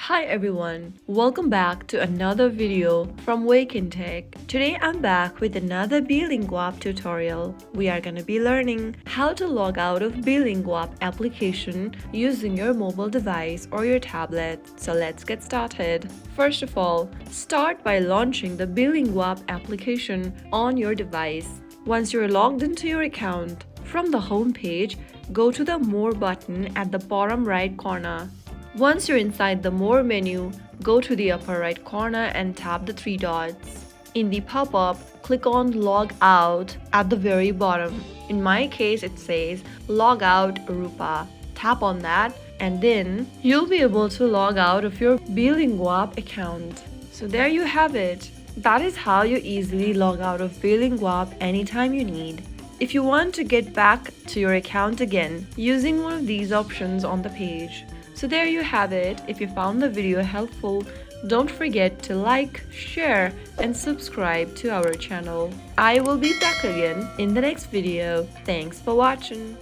Hi everyone, welcome back to another video from Wake&Tech. Today I'm back with another Beelinguapp tutorial. We are gonna be learning how to log out of Beelinguapp application using your mobile device or your tablet. So let's get started. First of all, start by launching the Beelinguapp application on your device. Once you're logged into your account, from the home page, go to the More button at the bottom right corner. Once you're inside the More menu, go to the upper right corner and tap the three dots. In the pop-up, click on Log Out at the very bottom. In my case, it says Log Out Rupa. Tap on that and then you'll be able to log out of your Beelinguapp account. So there you have it. That is how you easily log out of Beelinguapp anytime you need. If you want to get back to your account again using one of these options on the page. So there you have it. If you found the video helpful, don't forget to like, share and subscribe to our channel. I will be back again in the next video. Thanks for watching.